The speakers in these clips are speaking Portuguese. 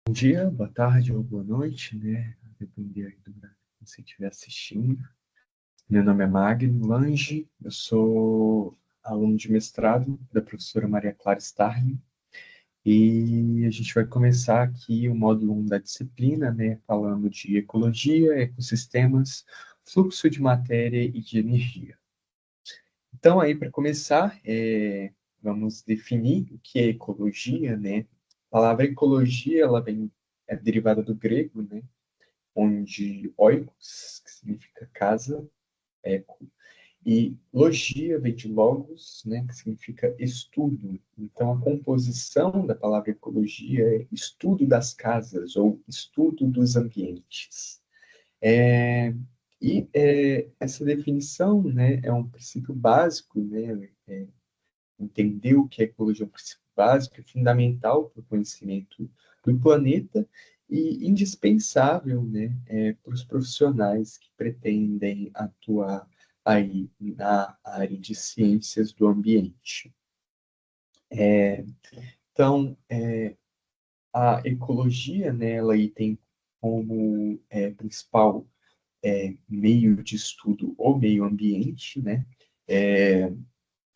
Bom dia, boa tarde ou boa noite, né? A depender aí do horário que você estiver assistindo. Meu nome é Magno Lange, eu sou aluno de mestrado da professora Maria Clara Starling e a gente vai começar aqui o módulo 1 da disciplina, né? Falando de ecologia, ecossistemas, fluxo de matéria e de energia. Então, aí, para começar, vamos definir o que é ecologia, né? A palavra ecologia, ela é derivada do grego, né? Onde oikos, que significa casa, eco, e logia vem de logos, né, que significa estudo. Então, a composição da palavra ecologia é estudo das casas ou estudo dos ambientes. É, essa definição, né, é um princípio básico, né, entender o que é ecologia é um princípio básico, é fundamental para o conhecimento do planeta e indispensável, né, para os profissionais que pretendem atuar aí na área de ciências do ambiente. Então, a ecologia, né, ela aí tem como principal meio de estudo o meio ambiente, né,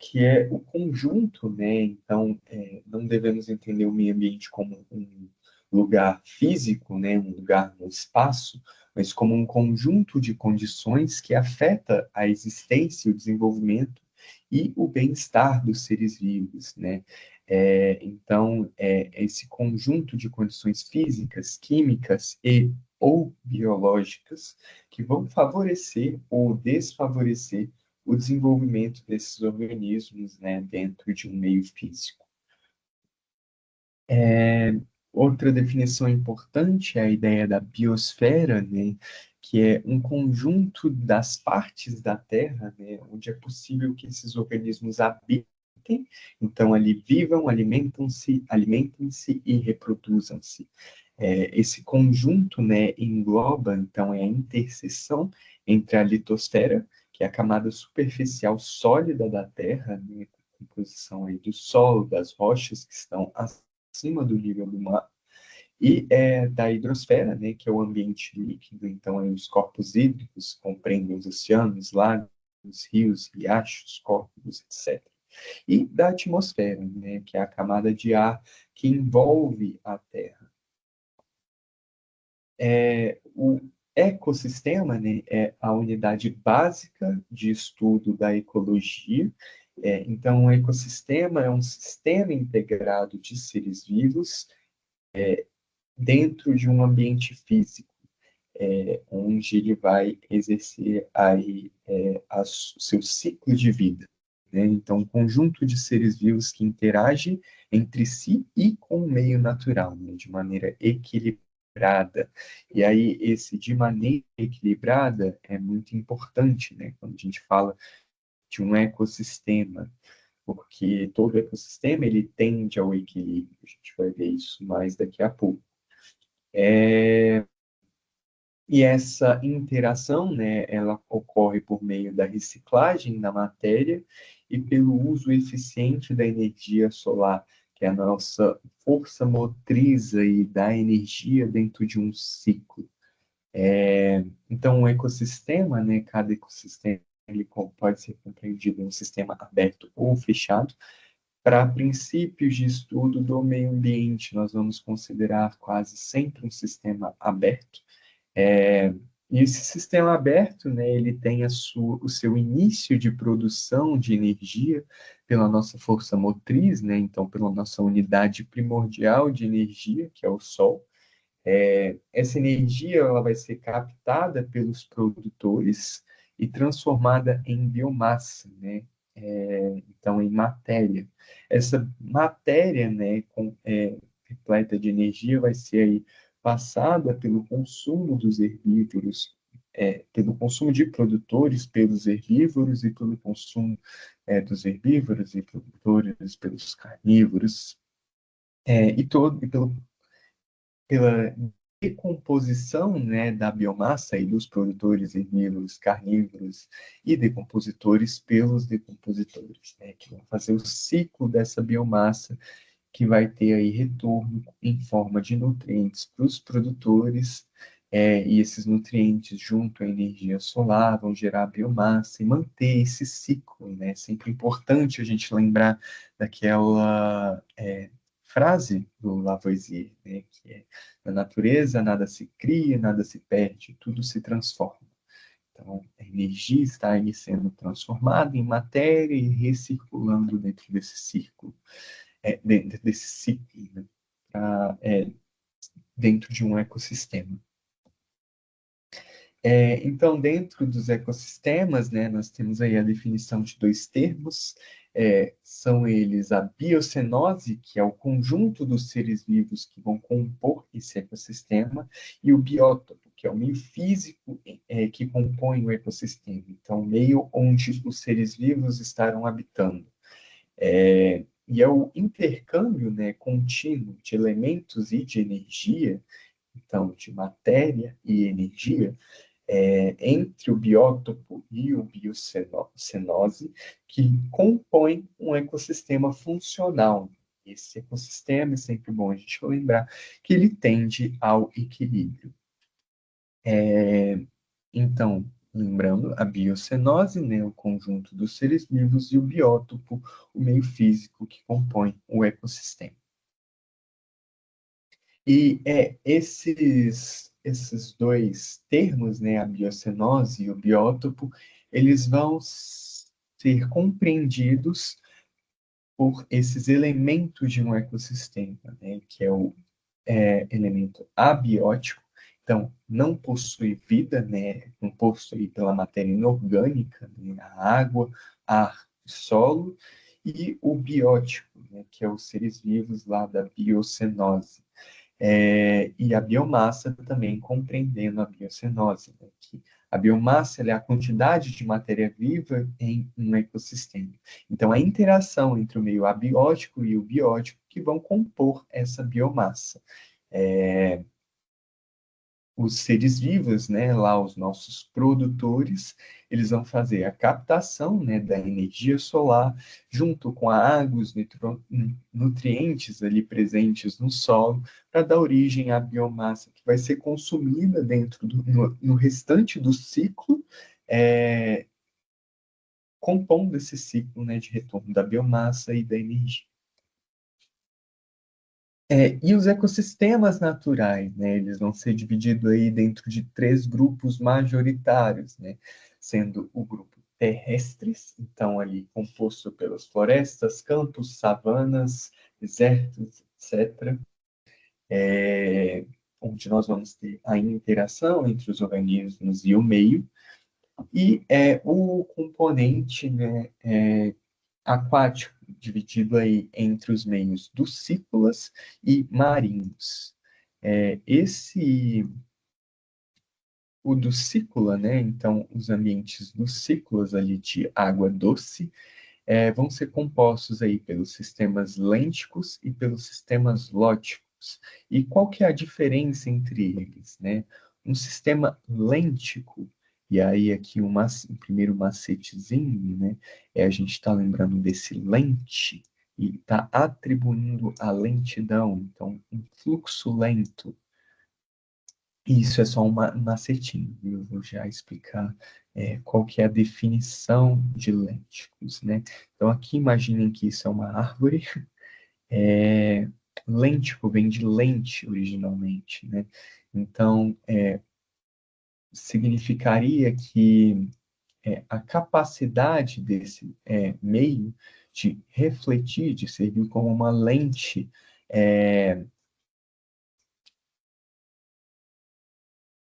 que é o conjunto, né? Então, não devemos entender o meio ambiente como um lugar físico, né? Um lugar no espaço, mas como um conjunto de condições que afeta a existência, o desenvolvimento e o bem-estar dos seres vivos, né? Então, esse conjunto de condições físicas, químicas e ou biológicas que vão favorecer ou desfavorecer o desenvolvimento desses organismos, né, dentro de um meio físico. Outra definição importante é a ideia da biosfera, né, que é um conjunto das partes da Terra, né, onde é possível que esses organismos habitem, então ali vivam, alimentem-se e reproduzam-se. Esse conjunto, né, engloba, então, a interseção entre a litosfera, que é a camada superficial sólida da Terra, né, composição aí do solo, das rochas que estão acima do nível do mar, e da hidrosfera, né, que é o ambiente líquido, então aí os corpos hídricos compreendem os oceanos, lagos, rios, riachos, córregos, etc. E da atmosfera, né, que é a camada de ar que envolve a Terra. O ecossistema, né, é a unidade básica de estudo da ecologia. Então, o ecossistema é um sistema integrado de seres vivos dentro de um ambiente físico, onde ele vai exercer aí, o seu ciclo de vida. Né? Então, um conjunto de seres vivos que interagem entre si e com o meio natural, né? De maneira equilibrada. E aí, esse de maneira equilibrada é muito importante, né? Quando a gente fala de um ecossistema, porque todo ecossistema ele tende ao equilíbrio. A gente vai ver isso mais daqui a pouco. E essa interação, né, ela ocorre por meio da reciclagem da matéria e pelo uso eficiente da energia solar, que é a nossa força motriz aí da energia dentro de um ciclo. Então, o ecossistema, né, cada ecossistema ele pode ser compreendido em um sistema aberto ou fechado. Para princípios de estudo do meio ambiente, nós vamos considerar quase sempre um sistema aberto, é, e esse sistema aberto, né, ele tem o seu início de produção de energia pela nossa força motriz, né, então pela nossa unidade primordial de energia, que é o Sol. Essa energia ela vai ser captada pelos produtores e transformada em biomassa, né, então em matéria. Essa matéria, né, repleta de energia vai ser aí passada pelo consumo dos herbívoros, pelo consumo de produtores pelos herbívoros e pelo consumo dos herbívoros e produtores pelos carnívoros, pela decomposição, né, da biomassa e dos produtores herbívoros, carnívoros e decompositores pelos decompositores, né, que vão fazer o ciclo dessa biomassa que vai ter aí retorno em forma de nutrientes para os produtores, e esses nutrientes, junto à energia solar, vão gerar biomassa e manter esse ciclo, né? É sempre importante a gente lembrar daquela frase do Lavoisier, né? Que é: na natureza nada se cria, nada se perde, tudo se transforma. Então, a energia está aí sendo transformada em matéria e recirculando dentro desse círculo, dentro desse ciclo, né? Dentro de um ecossistema. Então, dentro dos ecossistemas, né, nós temos aí a definição de dois termos, são eles a biocenose, que é o conjunto dos seres vivos que vão compor esse ecossistema, e o biótopo, que é o meio físico que compõe o ecossistema, então, o meio onde os seres vivos estarão habitando. E é o intercâmbio, né, contínuo de elementos e de energia, então, de matéria e energia, entre o biótopo e o biocenose, que compõem um ecossistema funcional. Esse ecossistema, é sempre bom a gente lembrar, que ele tende ao equilíbrio. Então, lembrando, a biocenose, né, o conjunto dos seres vivos, e o biótopo, o meio físico que compõe o ecossistema. E esses dois termos, né, a biocenose e o biótopo, eles vão ser compreendidos por esses elementos de um ecossistema, né, que é o elemento abiótico, então não possui vida, né, composto aí pela matéria inorgânica, né, a água, ar e solo, e o biótico, né, que é os seres vivos lá da biocenose. E a biomassa também compreendendo a biocenose, né? Que a biomassa é a quantidade de matéria viva em um ecossistema. Então, a interação entre o meio abiótico e o biótico que vão compor essa biomassa. Os seres vivos, né, lá os nossos produtores, eles vão fazer a captação, né, da energia solar junto com a água, os nutrientes ali presentes no solo, para dar origem à biomassa que vai ser consumida no restante do ciclo, é, compondo esse ciclo, né, de retorno da biomassa e da energia. E os ecossistemas naturais, né, eles vão ser divididos aí dentro de três grupos majoritários, né, sendo o grupo terrestres, então ali composto pelas florestas, campos, savanas, desertos, etc., onde nós vamos ter a interação entre os organismos e o meio, e o componente, né, aquático, dividido aí entre os meios ducícolas e marinhos. O ducícola, né? Então, os ambientes ducícolas ali de água doce, vão ser compostos aí pelos sistemas lênticos e pelos sistemas lóticos. E qual que é a diferença entre eles, né? Um sistema lêntico, e aí aqui um primeiro macetezinho, né? A gente está lembrando desse lente e está atribuindo a lentidão, então um fluxo lento. Isso é só um macetinho, viu? Eu vou já explicar qual que é a definição de lénticos, né? Então, aqui imaginem que isso é uma árvore. É, Lêntico vem de lente originalmente, né? Então, significaria que a capacidade desse meio de refletir, de servir como uma lente, é,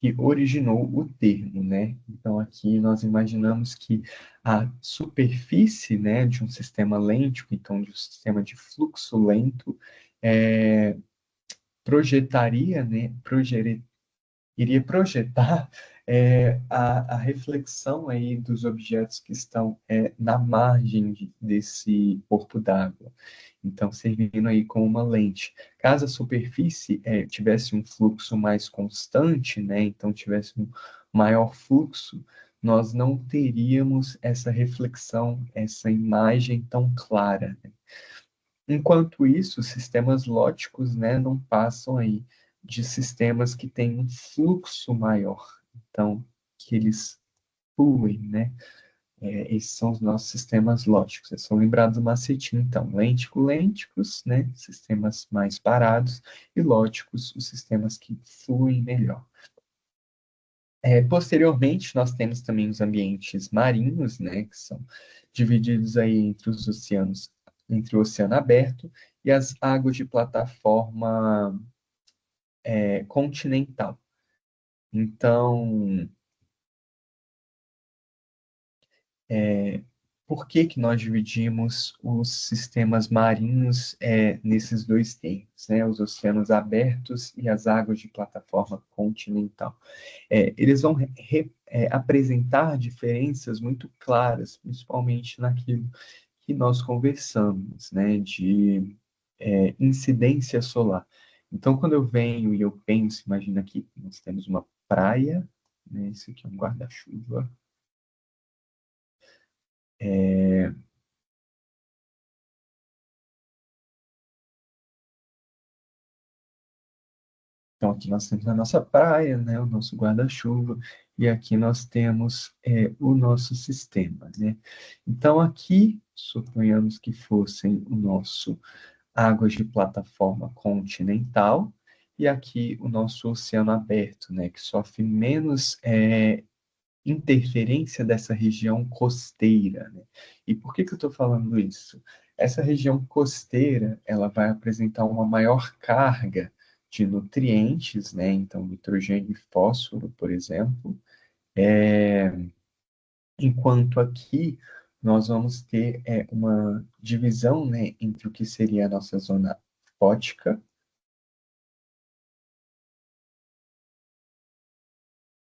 que originou o termo, né? Então aqui nós imaginamos que a superfície, né, de um sistema lêntico, então de um sistema de fluxo lento, é, projetaria, né, iria projetar a reflexão aí dos objetos que estão na margem desse corpo d'água. Então, servindo aí como uma lente. Caso a superfície tivesse um fluxo mais constante, né, então tivesse um maior fluxo, nós não teríamos essa reflexão, essa imagem tão clara, né? Enquanto isso, os sistemas lóticos, né, não passam aí de sistemas que têm um fluxo maior. Então, que eles fluem, né? Esses são os nossos sistemas lógicos. Eles são lembrados do macetinho, então, lêntico-lênticos, né, sistemas mais parados, e lógicos, os sistemas que fluem melhor. Posteriormente, nós temos também os ambientes marinhos, né, que são divididos aí entre os oceanos, entre o oceano aberto e as águas de plataforma continental. Então, por que que nós dividimos os sistemas marinhos nesses dois termos, né? Os oceanos abertos e as águas de plataforma continental. Eles vão apresentar diferenças muito claras, principalmente naquilo que nós conversamos, né? De incidência solar. Então, quando eu venho e eu penso, imagina aqui, nós temos uma praia, né? Esse aqui é um guarda-chuva. Então, aqui nós temos a nossa praia, né, o nosso guarda-chuva, e aqui nós temos o nosso sistema, né? Então, aqui, suponhamos que fossem o nosso águas de plataforma continental, e aqui o nosso oceano aberto, né, que sofre menos interferência dessa região costeira, né? E por que que eu estou falando isso? Essa região costeira, ela vai apresentar uma maior carga de nutrientes, né? Então, nitrogênio e fósforo, por exemplo, enquanto aqui nós vamos ter uma divisão, né, entre o que seria a nossa zona fótica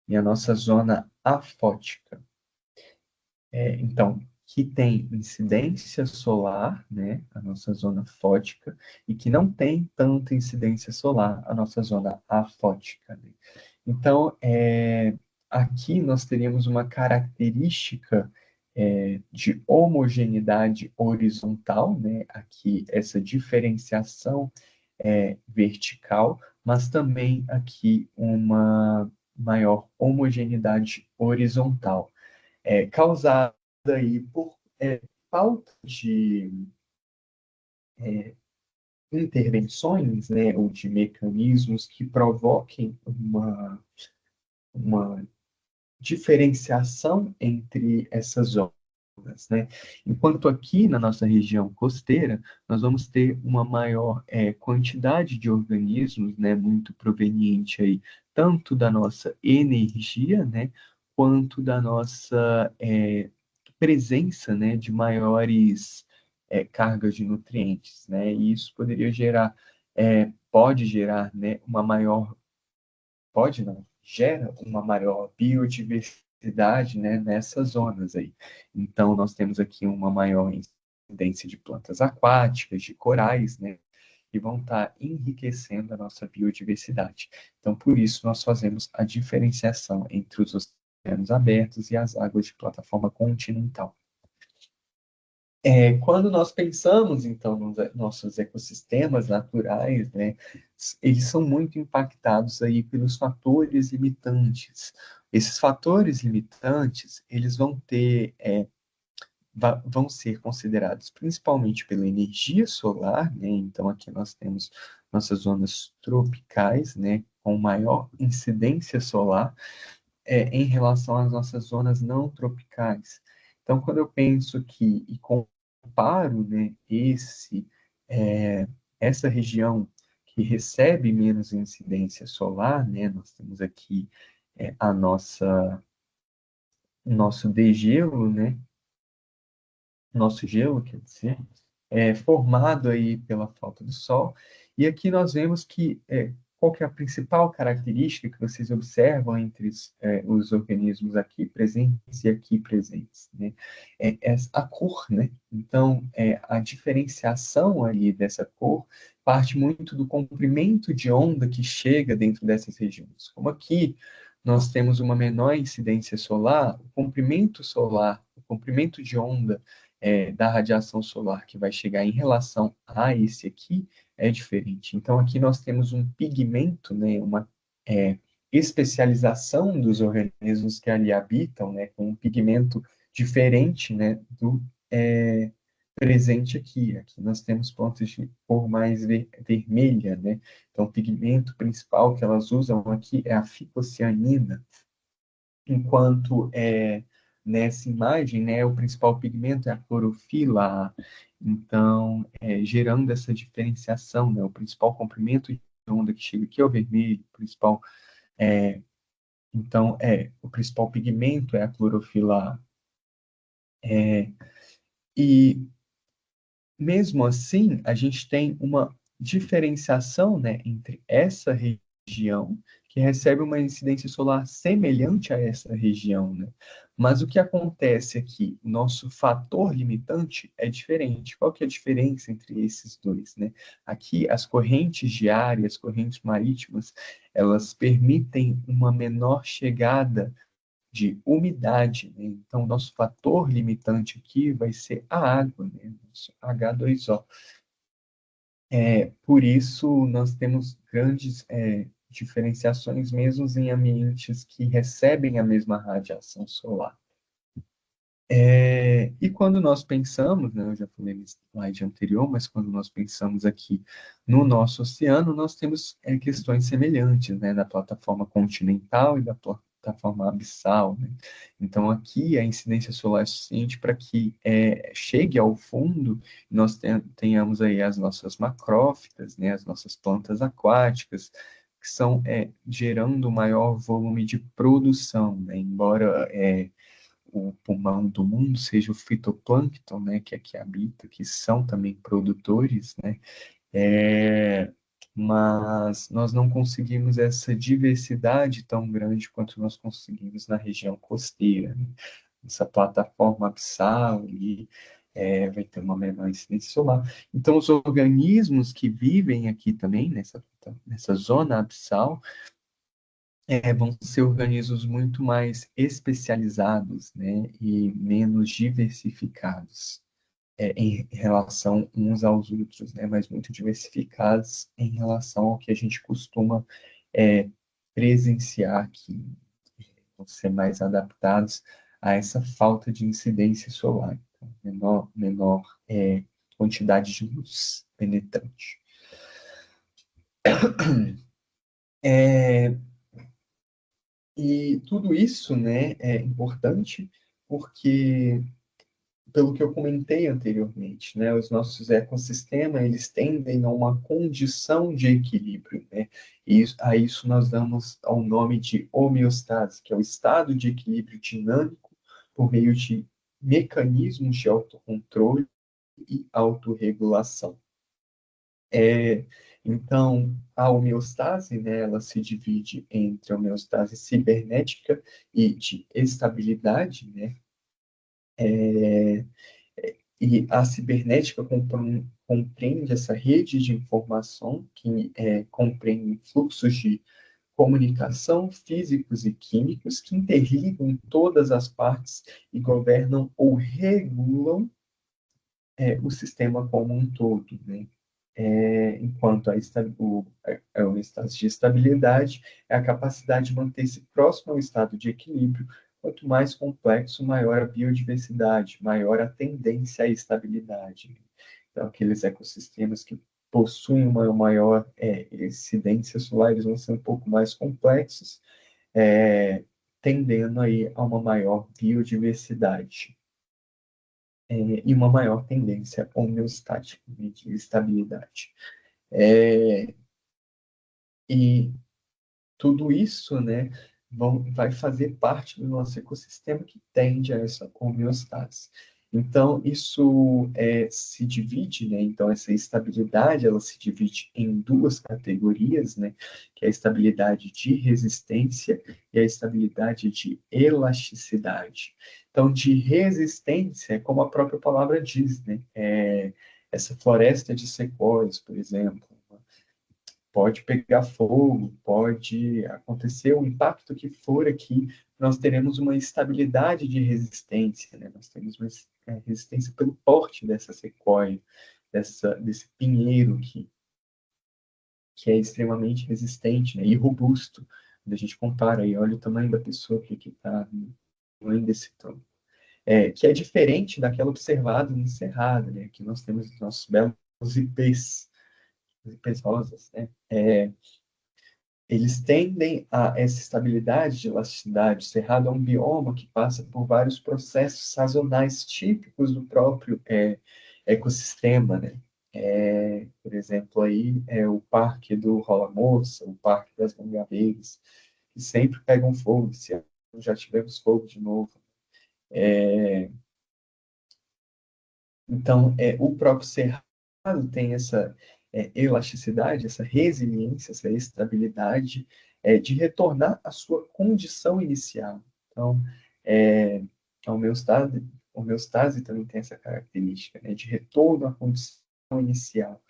e a nossa zona afótica. Então, que tem incidência solar, né, a nossa zona fótica, e que não tem tanta incidência solar, a nossa zona afótica, né? Então, aqui nós teríamos uma característica de homogeneidade horizontal, né? Aqui essa diferenciação vertical, mas também aqui uma maior homogeneidade horizontal causada aí por falta de intervenções, né, ou de mecanismos que provoquem uma diferenciação entre essas zonas, né? Enquanto aqui na nossa região costeira, nós vamos ter uma maior quantidade de organismos, né, muito proveniente aí, tanto da nossa energia, né, quanto da nossa presença, né, de maiores cargas de nutrientes, né? E isso poderia gerar, pode gerar, né, uma maior pode não, gera uma maior biodiversidade, né, nessas zonas aí. Então, nós temos aqui uma maior incidência de plantas aquáticas, de corais, né, que vão estar enriquecendo a nossa biodiversidade. Então, por isso, nós fazemos a diferenciação entre os oceanos abertos e as águas de plataforma continental. Quando nós pensamos, então, nos nossos ecossistemas naturais, né, eles são muito impactados aí pelos fatores limitantes. Esses fatores limitantes, eles vão ter, vão ser considerados principalmente pela energia solar, né? Então, aqui nós temos nossas zonas tropicais, né, com maior incidência solar, em relação às nossas zonas não tropicais. Então, quando eu penso que e comparo, né, essa região que recebe menos incidência solar, né, nós temos aqui a nosso degelo, né, nosso gelo, quer dizer, formado aí pela falta do sol. E aqui nós vemos que qual que é a principal característica que vocês observam entre os organismos aqui presentes e aqui presentes, né? É a cor, né? Então, a diferenciação ali dessa cor parte muito do comprimento de onda que chega dentro dessas regiões. Como aqui nós temos uma menor incidência solar, o comprimento solar, o comprimento de onda da radiação solar que vai chegar em relação a esse aqui é diferente. Então, aqui nós temos um pigmento, né, uma é, especialização dos organismos que ali habitam, né, com um pigmento diferente, né, do presente aqui. Aqui nós temos pontos de cor mais vermelha, né? Então, o pigmento principal que elas usam aqui é a ficocianina, enquanto nessa imagem, né, o principal pigmento é a clorofila. Então, gerando essa diferenciação, né, o principal comprimento de onda que chega aqui é o vermelho, então, o principal pigmento é a clorofila. E mesmo assim, a gente tem uma diferenciação, né, entre essa região, que recebe uma incidência solar semelhante a essa região, né? Mas o que acontece aqui? O nosso fator limitante é diferente. Qual que é a diferença entre esses dois, né? Aqui, as correntes de ar e as correntes marítimas, elas permitem uma menor chegada de umidade, né? Então, nosso fator limitante aqui vai ser a água, né? Nosso H2O. Por isso, nós temos grandes diferenciações mesmo em ambientes que recebem a mesma radiação solar. E quando nós pensamos, né, eu já falei no slide anterior, mas quando nós pensamos aqui no nosso oceano, nós temos questões semelhantes, né, da plataforma continental e da plataforma abissal, né? Então, aqui a incidência solar é suficiente para que chegue ao fundo e nós tenhamos aí as nossas macrófitas, né, as nossas plantas aquáticas, que são gerando maior volume de produção, né? Embora o pulmão do mundo seja o fitoplâncton, né, que aqui habita, que são também produtores, né, é, mas nós não conseguimos essa diversidade tão grande quanto nós conseguimos na região costeira, né? Essa plataforma abissal e vai ter uma menor incidência solar. Então, os organismos que vivem aqui também, nessa zona abissal, vão ser organismos muito mais especializados, né, e menos diversificados em relação uns aos outros, né, mas muito diversificados em relação ao que a gente costuma é, presenciar aqui, vão ser mais adaptados a essa falta de incidência solar, então, menor quantidade de luz penetrante. É, E tudo isso, né, é importante porque, pelo que eu comentei anteriormente, né, os nossos ecossistemas, eles tendem a uma condição de equilíbrio, né? E a isso nós damos ao nome de homeostase, que é o estado de equilíbrio dinâmico por meio de mecanismos de autocontrole e autorregulação. É, então, a homeostase, né, ela se divide entre a homeostase cibernética e de estabilidade, né? É, e a cibernética compreende essa rede de informação que compreende fluxos de comunicação físicos e químicos que interligam todas as partes e governam ou regulam o sistema como um todo, né? Enquanto o estado de estabilidade é a capacidade de manter-se próximo ao estado de equilíbrio. Quanto mais complexo, maior a biodiversidade, maior a tendência à estabilidade. Então, aqueles ecossistemas que possuem uma maior incidência solar, eles vão ser um pouco mais complexos, tendendo aí a uma maior biodiversidade e uma maior tendência homeostática, né, de estabilidade. É, e tudo isso, né, vai fazer parte do nosso ecossistema que tende a essa homeostase. Então, isso se divide, né, então essa estabilidade, ela se divide em duas categorias, né, que é a estabilidade de resistência e a estabilidade de elasticidade. Então, de resistência, como a própria palavra diz, né, essa floresta de sequoias, por exemplo, pode pegar fogo, pode acontecer o impacto que for aqui, nós teremos uma estabilidade de resistência, né? Nós temos uma resistência pelo porte dessa sequoia, desse pinheiro que é extremamente resistente, né? E robusto. Quando a gente compara aí, olha o tamanho da pessoa que está no tamanho desse tronco. Que é diferente daquela observada no Cerrado, né? Aqui nós temos os nossos belos ipês rosas, né? Eles tendem a essa estabilidade de elasticidade. O Cerrado é um bioma que passa por vários processos sazonais típicos do próprio ecossistema, né? Por exemplo, aí é o Parque do Rola Moça, o Parque das Mangabeiras, que sempre pegam fogo. Esse ano já tivemos fogo de novo. Então, o próprio Cerrado tem essa elasticidade, essa resiliência, essa estabilidade de retornar à sua condição inicial. Então, é, a homeostase também tem essa característica, né, de retorno à condição inicial.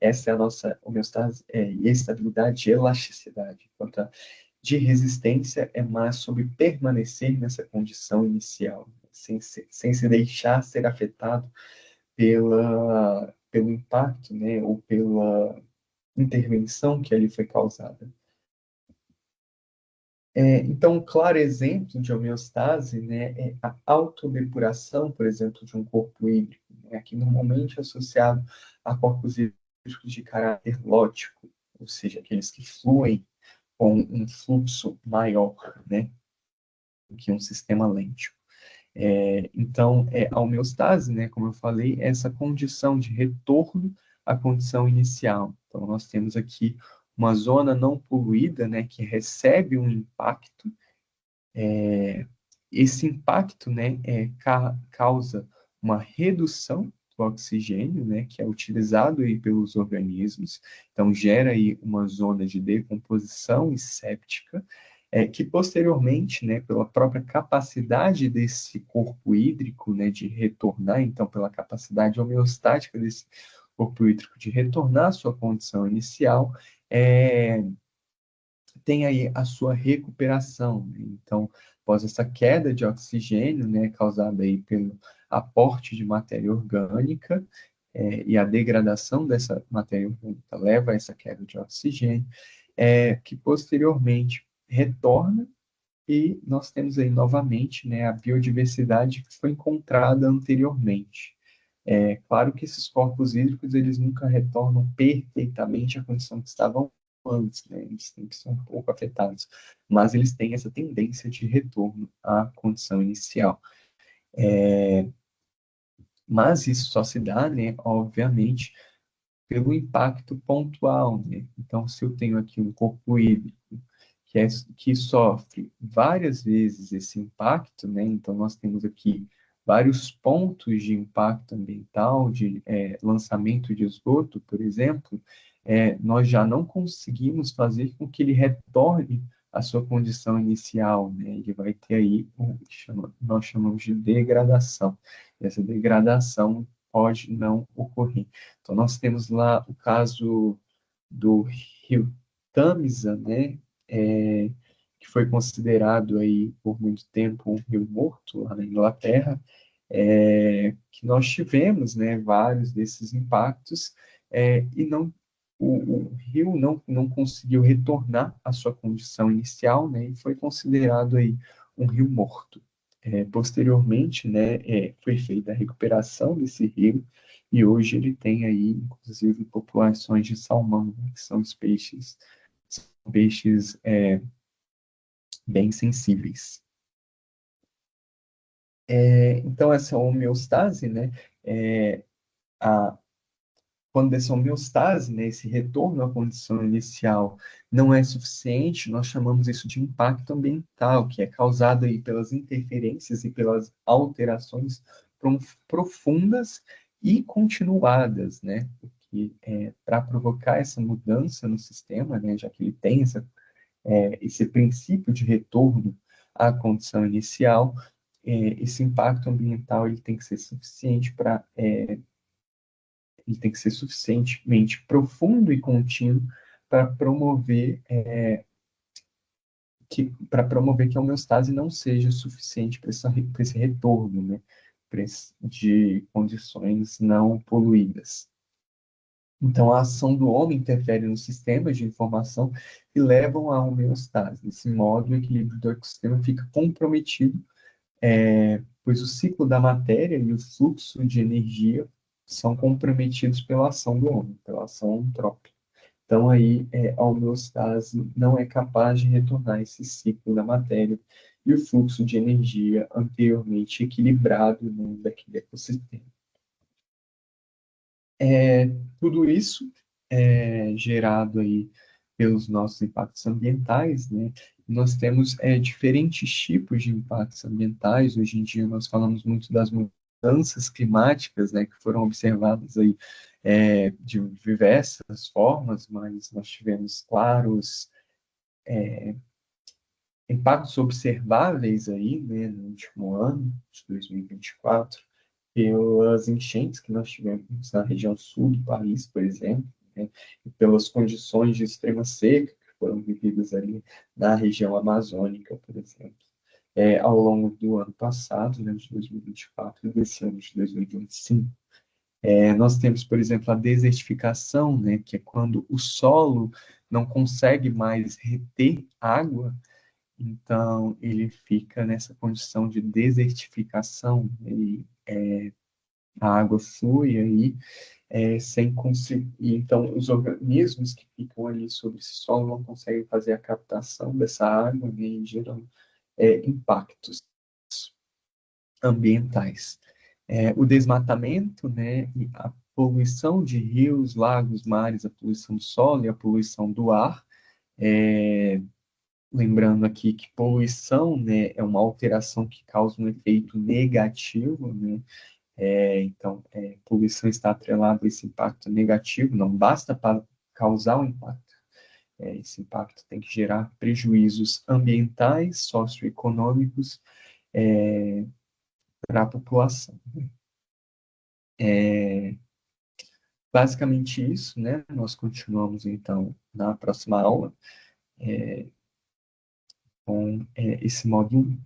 Essa é a nossa homeostase e estabilidade e elasticidade. Enquanto a de resistência é mais sobre permanecer nessa condição inicial, sem se deixar ser afetado pelo impacto, né, ou pela intervenção que ali foi causada. Então, um claro exemplo de homeostase, né, é a autodepuração, por exemplo, de um corpo hídrico, né, que normalmente é associado a corpos hídricos de caráter lótico, ou seja, aqueles que fluem com um fluxo maior, né, do que um sistema lente. Então, a homeostase, né, como eu falei, é essa condição de retorno à condição inicial. Então, nós temos aqui uma zona não poluída, né, que recebe um impacto. Esse impacto, né, causa uma redução do oxigênio, né, que é utilizado aí pelos organismos. Então, gera aí uma zona de decomposição e séptica, que posteriormente, né, pela própria capacidade desse corpo hídrico, né, de retornar, então pela capacidade homeostática desse corpo hídrico de retornar à sua condição inicial, tem aí a sua recuperação, né? Então, após essa queda de oxigênio, né, causada aí pelo aporte de matéria orgânica, e a degradação dessa matéria orgânica leva a essa queda de oxigênio, que posteriormente retorna e nós temos aí novamente, né, a biodiversidade que foi encontrada anteriormente. Claro que esses corpos hídricos eles nunca retornam perfeitamente à condição que estavam antes, né? Eles sempre são um pouco afetados, mas eles têm essa tendência de retorno à condição inicial. Mas isso só se dá, né, obviamente, pelo impacto pontual, né? Então, se eu tenho aqui um corpo hídrico que sofre várias vezes esse impacto, né? Então, nós temos aqui vários pontos de impacto ambiental, de lançamento de esgoto, por exemplo, nós já não conseguimos fazer com que ele retorne à sua condição inicial, né? Ele vai ter aí o que nós chamamos de degradação. Essa degradação pode não ocorrer. Então, nós temos lá o caso do rio Tamisa, né? é, que foi considerado aí por muito tempo um rio morto lá na Inglaterra, que nós tivemos, né, vários desses impactos, e o rio não conseguiu retornar à sua condição inicial, né, e foi considerado aí um rio morto. Posteriormente, né, foi feita a recuperação desse rio e hoje ele tem aí, inclusive, populações de salmão, né, que são os peixes bem sensíveis. Então, essa homeostase, né, é, a, quando essa homeostase, né, esse retorno à condição inicial não é suficiente, nós chamamos isso de impacto ambiental, que é causado aí pelas interferências e pelas alterações profundas e continuadas, né, porque para provocar essa mudança no sistema, né, já que ele tem esse princípio de retorno à condição inicial, esse impacto ambiental ele tem que ser suficiente para ele tem que ser suficientemente profundo e contínuo para promover que a homeostase não seja suficiente para esse retorno, né, de condições não poluídas. Então, a ação do homem interfere nos sistemas de informação e levam à homeostase. Desse modo, o equilíbrio do ecossistema fica comprometido, pois o ciclo da matéria e o fluxo de energia são comprometidos pela ação do homem, pela ação antrópica. Então, aí, a homeostase não é capaz de retornar esse ciclo da matéria e o fluxo de energia anteriormente equilibrado, né, daquele ecossistema. Tudo isso é gerado aí pelos nossos impactos ambientais, né? Nós temos diferentes tipos de impactos ambientais. Hoje em dia nós falamos muito das mudanças climáticas, né, que foram observadas aí de diversas formas, mas nós tivemos claros impactos observáveis aí, né, no último ano, de 2024, pelas enchentes que nós tivemos na região sul do país, por exemplo, né, e pelas condições de extrema seca que foram vividas ali na região amazônica, por exemplo, ao longo do ano passado, né, de 2024, e desse ano de 2025. Nós temos, por exemplo, a desertificação, né, que é quando o solo não consegue mais reter água, então ele fica nessa condição de desertificação, e a água flui aí sem conseguir. Então, os organismos que ficam ali sobre esse solo não conseguem fazer a captação dessa água, né, e geram impactos ambientais. O desmatamento, né, e a poluição de rios, lagos, mares, a poluição do solo e a poluição do ar. Lembrando aqui que poluição, né, é uma alteração que causa um efeito negativo, né? Então, poluição está atrelada a esse impacto negativo, não basta para causar um impacto. Esse impacto tem que gerar prejuízos ambientais, socioeconômicos, para a população. Basicamente isso, né? Nós continuamos, então, na próxima aula, com esse módulo.